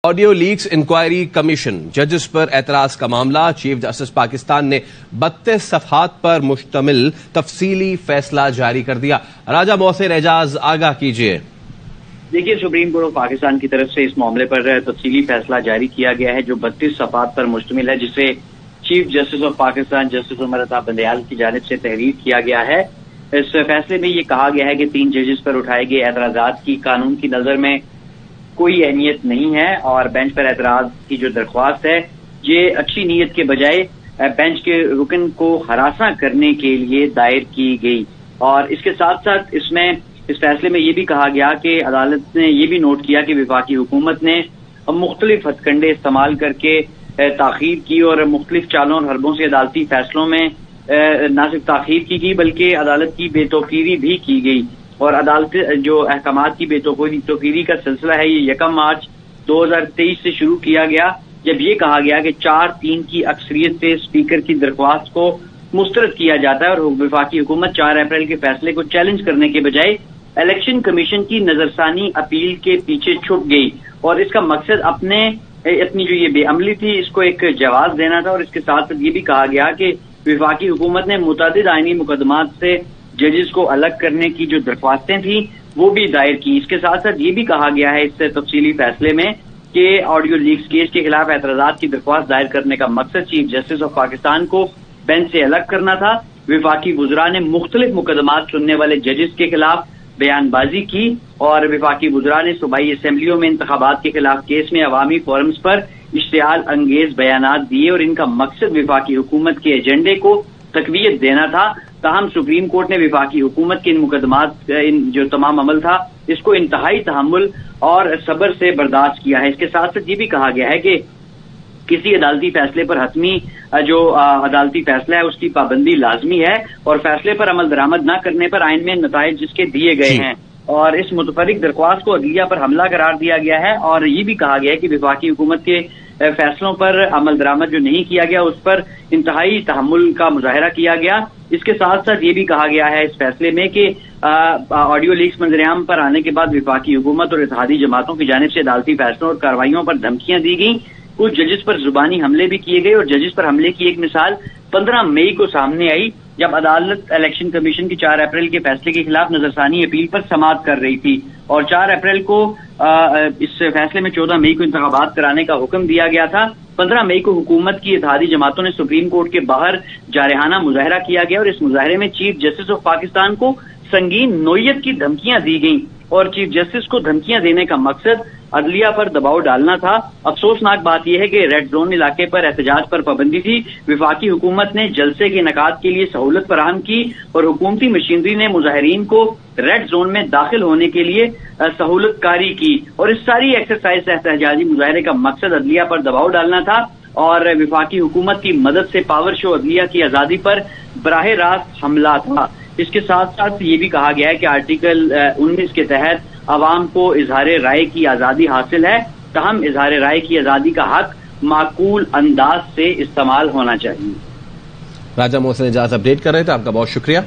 Audio leaks inquiry commission ججز پر اعتراض کا معاملہ چیف جسٹس پاکستان نے 32 صفحات پر مشتمل تفصیلی فیصلہ جاری کر دیا۔ راجہ محسن اعجاز آگاہ کیجیے۔ دیکھیے، سپریم کورٹ آف پاکستان کی طرف سے اس معاملے پر تفصیلی فیصلہ جاری کیا گیا ہے جو 32 صفحات پر مشتمل ہے، جسے chief justice of Pakistan justice Umar Ata Bandial کی جانب سے تحریر کیا گیا ہے۔ اس فیصلے میں یہ کہا گیا ہے کہ 3 ججز پر اٹھائے گئے اعتراضات کی قانون کی نظر میں کوئی اہمیت نہیں ہے اور بینچ پر اعتراض کی جو درخواست ہے یہ اچھی نیت کے بجائے بینچ کے رکن کو ہراساں کرنے کے لیے دائر کی گئی۔ اور اس کے ساتھ ساتھ اس فیصلے میں یہ بھی کہا گیا کہ عدالت نے یہ بھی نوٹ کیا کہ وفاقی حکومت نے مختلف ہتھ کنڈے استعمال کر کے تاخیر کی اور مختلف چالوں اور حربوں سے عدالتی فیصلوں میں نہ صرف تاخیر کی گئی بلکہ عدالت کی بے توقیری بھی کی گئی۔ اور عدالت جو احکامات کی بے توقیری کا سلسلہ ہے یہ 1 مارچ 2023 سے شروع کیا گیا، جب یہ کہا گیا کہ 4-3 کی اکثریت سے اسپیکر کی درخواست کو مسترد کیا جاتا ہے اور وفاقی حکومت 4 اپریل کے فیصلے کو چیلنج کرنے کے بجائے الیکشن کمیشن کی نظرثانی اپیل کے پیچھے چھپ گئی اور اس کا مقصد اپنی جو یہ بے عملی تھی اس کو ایک جواز دینا تھا۔ اور اس کے ساتھ یہ بھی کہا گیا کہ وفاقی حکومت نے متعدد آئینی مقدمات سے ججز کو الگ کرنے کی جو درخواستیں تھیں وہ بھی دائر کی۔ اس کے ساتھ ساتھ یہ بھی کہا گیا ہے اس تفصیلی فیصلے میں کہ آڈیو لیکس کیس کے خلاف اعتراضات کی درخواست دائر کرنے کا مقصد چیف جسٹس آف پاکستان کو بینچ سے الگ کرنا تھا۔ وفاقی وزراء نے مختلف مقدمات سننے والے ججز کے خلاف بیان بازی کی اور وفاقی وزراء نے صوبائی اسمبلیوں میں انتخابات کے خلاف کیس میں عوامی فورمز پر اشتعال انگیز بیانات دیے اور ان کا مقصد وفاقی حکومت کے ایجنڈے کو تقویت دینا تھا۔ تاہم سپریم کورٹ نے وفاقی حکومت کے ان مقدمات جو تمام عمل تھا اس کو انتہائی تحمل اور صبر سے برداشت کیا ہے۔ اس کے ساتھ ساتھ یہ بھی کہا گیا ہے کہ کسی عدالتی فیصلے پر حتمی جو عدالتی فیصلہ ہے اس کی پابندی لازمی ہے اور فیصلے پر عمل درآمد نہ کرنے پر آئین میں نتائج جس کے دیے گئے ہیں اور اس متفرق درخواست کو عدلیہ پر حملہ قرار دیا گیا ہے۔ اور یہ بھی کہا گیا ہے کہ وفاقی حکومت کے فیصلوں پر عمل درآمد جو نہیں کیا گیا اس پر انتہائی تحمل کا مظاہرہ کیا گیا۔ اس کے ساتھ ساتھ یہ بھی کہا گیا ہے اس فیصلے میں کہ آڈیو لیکس منظر عام پر آنے کے بعد وفاقی حکومت اور اتحادی جماعتوں کی جانب سے عدالتی فیصلوں اور کارروائیوں پر دھمکیاں دی گئیں، کچھ ججز پر زبانی حملے بھی کیے گئے اور ججز پر حملے کی ایک مثال 15 مئی کو سامنے آئی جب عدالت الیکشن کمیشن کی 4 اپریل کے فیصلے کے خلاف نظرثانی اپیل پر سماعت کر رہی تھی اور 4 اپریل کو اس فیصلے میں 14 مئی کو انتخابات کرانے کا حکم دیا گیا تھا۔ 15 مئی کو حکومت کی اتحادی جماعتوں نے سپریم کورٹ کے باہر جارحانہ مظاہرہ کیا گیا اور اس مظاہرے میں چیف جسٹس آف پاکستان کو سنگین نوعیت کی دھمکیاں دی گئیں اور چیف جسٹس کو دھمکیاں دینے کا مقصد عدلیہ پر دباؤ ڈالنا تھا۔ افسوسناک بات یہ ہے کہ ریڈ زون علاقے پر احتجاج پر پابندی تھی، وفاقی حکومت نے جلسے کے انعقاد کے لیے سہولت فراہم کی اور حکومتی مشینری نے مظاہرین کو ریڈ زون میں داخل ہونے کے لیے سہولت کاری کی اور اس ساری ایکسرسائز احتجاجی مظاہرے کا مقصد عدلیہ پر دباؤ ڈالنا تھا اور وفاقی حکومت کی مدد سے پاور شو عدلیہ کی آزادی پر براہ راست حملہ تھا۔ اس کے ساتھ ساتھ یہ بھی کہا گیا ہے کہ آرٹیکل 19 کے تحت عوام کو اظہار رائے کی آزادی حاصل ہے، تاہم اظہار رائے کی آزادی کا حق معقول انداز سے استعمال ہونا چاہیے۔ راجہ محسن اعجاز اپڈیٹ کر رہے تھے، آپ کا بہت شکریہ۔